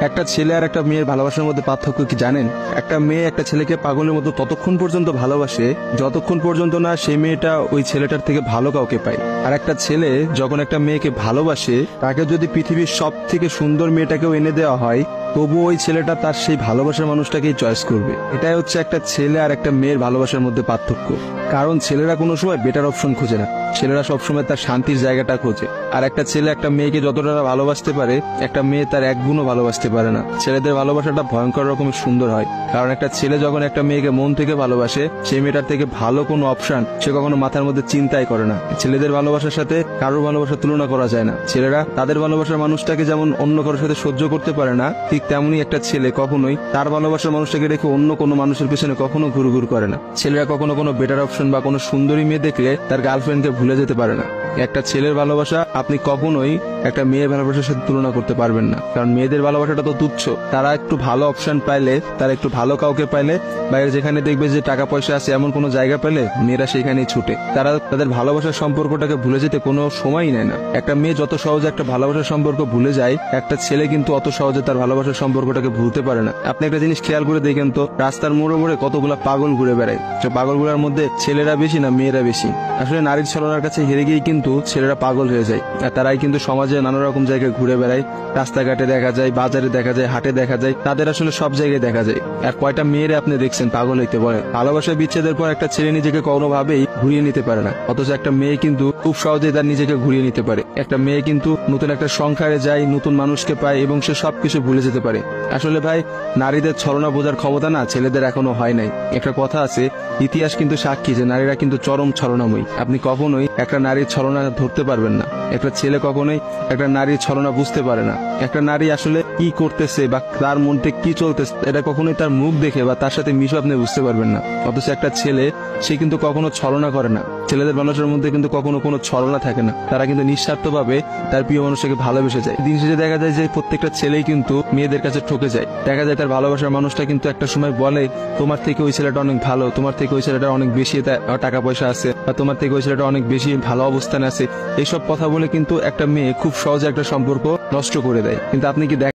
একটা ছেলে আর একটা মেয়ের ভালোবাসার মধ্যে পার্থক্য কি জানেন? একটা মেয়ে একটা ছেলেকে পাগলের মতো ততক্ষণ পর্যন্ত ভালোবাসে যতক্ষণ পর্যন্ত না সেই মেয়েটা ওই ছেলেটার থেকে ভালো কাউকে পায়। আর একটা ছেলে যখন একটা মেয়েকে ভালোবাসে, তাকে যদি পৃথিবীর সব থেকে সুন্দর মেয়েটাকেও এনে দেওয়া হয়, তবু ওই ছেলেটা তার সেই ভালোবাসার মানুষটাকেই চয়েস করবে। এটাই হচ্ছে একটা ছেলে আর একটা মেয়ের ভালোবাসার মধ্যে পার্থক্য। কারণ ছেলেরা কোনো সময় বেটার অপশন খোঁজে না, ছেলেরা সবসময় তার শান্তির জায়গাটা খোঁজে। আর একটা ছেলে একটা মেয়েকে যতটা ভালোবাসতে পারে, একটা মেয়ে তার এক গুণও ভালোবাসতে পারে না। ছেলেদের ভালোবাসাটা ভয়ঙ্কর রকমের সুন্দর হয়, কারণ একটা ছেলে যখন একটা মেয়েকে মন থেকে ভালোবাসে, সেই মেয়েটার থেকে ভালো কোনো অপশন সে কখনো মাথার মধ্যে চিন্তাই করে না। ছেলেদের ভালোবাসার সাথে কারোর ভালোবাসার তুলনা করা যায় না। ছেলেরা তাদের ভালোবাসার মানুষটাকে যেমন অন্য কারোর সাথে সহ্য করতে পারে না, ঠিক তেমনি একটা ছেলে কখনোই তার ভালোবাসার মানুষটাকে রেখে অন্য কোনো মানুষের পেছনে কখনো ঘুরঘুর করে না। ছেলেরা কখনো কোনো বেটার অপশন বা কোনো সুন্দরী মেয়ে দেখলে তার গার্লফ্রেন্ডকে ভুলে যেতে পারে না। একটা ছেলের ভালোবাসা আপনি কখনোই একটা মেয়ের ভালোবাসার সাথে তুলনা করতে পারবেন না, কারণ মেয়েদের ভালোবাসাটা তো তুচ্ছ। তারা একটু ভালো অপশন পাইলে, তারা একটু ভালো কাউকে পাইলে, বাইরে যেখানে দেখবে যে টাকা পয়সা আছে এমন কোনো জায়গা পেলে মেয়েরা সেখানেই ছুটে। তারা তাদের ভালোবাসার সম্পর্কটাকে ভুলে যেতে কোনো সময়ই নেয় না। একটা মেয়ে যত সহজে একটা ভালোবাসার সম্পর্ক ভুলে যায়, একটা ছেলে কিন্তু অত সহজে তার ভালোবাসার সম্পর্কটাকে ভুলতে পারে না। আপনি একটা জিনিস খেয়াল করে দেখেন তো, রাস্তার মোড়ে মোড়ে কতগুলা পাগল ঘুরে বেড়ায়। সে পাগলগুলোর মধ্যে ছেলেরা বেশি না মেয়েরা বেশি? আসলে নারীর ছলনার কাছে হেরে গিয়ে কিন্তু ছেলেরা পাগল হয়ে যায়। আর তারাই কিন্তু সমাজে নানা রকম জায়গায় ঘুরে বেড়ায়। রাস্তাঘাটে দেখা যায়, বাজারে দেখা যায়, হাটে দেখা যায়, তাদের আসলে সব জায়গায় দেখা যায়। আর কয়টা মেয়েরে আপনি দেখছেন পাগল হইতে বলে? ভালোবাসা বিচ্ছেদের পর একটা ছেলে নিজেকে কোনোভাবেই ঘুরিয়ে নিতে পারে না, অথচ একটা মেয়ে কিন্তু খুব সহজেই তার নিজেকে ঘুরিয়ে নিতে পারে। একটা মেয়ে কিন্তু নতুন একটা সংসারে যায়, নতুন মানুষকে পায় এবং সে সবকিছু ভুলে যেতে পারে। আসলে ভাই, নারীদের ছলনা বোঝার ক্ষমতা না ছেলেদের এখনো হয় নাই। একটা কথা আছে, ইতিহাস কিন্তু সাক্ষী যে নারীরা কিন্তু চরম ছলনাময়ী। আপনি কখনোই একটা নারীর ছলনা ধরতে পারবেন না। একটা ছেলে কখনোই একটা নারীর ছলনা বুঝতে পারে না। একটা নারী আসলে কি করতেছে বা তার মধ্যে কি চলতেছে, এটা কখনোই তার মুখ দেখে বা তার সাথে মিশে আপনি বুঝতে পারবেন না। অথচ একটা ছেলে, সে কিন্তু কখনো ছলনা করে না। ছেলেদের মানুষের মধ্যে কিন্তু কখনো কোনো ছলনা থাকে না। তারা কিন্তু নিঃস্বার্থভাবে তার প্রিয় মানুষটাকে ভালোবেসে যায়। দিন শেষে দেখা যায় যে প্রত্যেকটা ছেলেই কিন্তু মেয়েদের কাছে ঠকে যায়। দেখা যায় তার ভালোবাসার মানুষটা কিন্তু একটা সময় বলে, তোমার থেকে ওই ছেলেটা অনেক ভালো, তোমার থেকে ওই ছেলেটা অনেক বেশি টাকা পয়সা আছে, বা তোমার থেকে ওই ছেলেটা অনেক বেশি ভালো অবস্থানে আছে। এইসব কথা বলে কিন্তু একটা মেয়ে খুব সহজে একটা সম্পর্ক নষ্ট করে দেয়। কিন্তু আপনি কি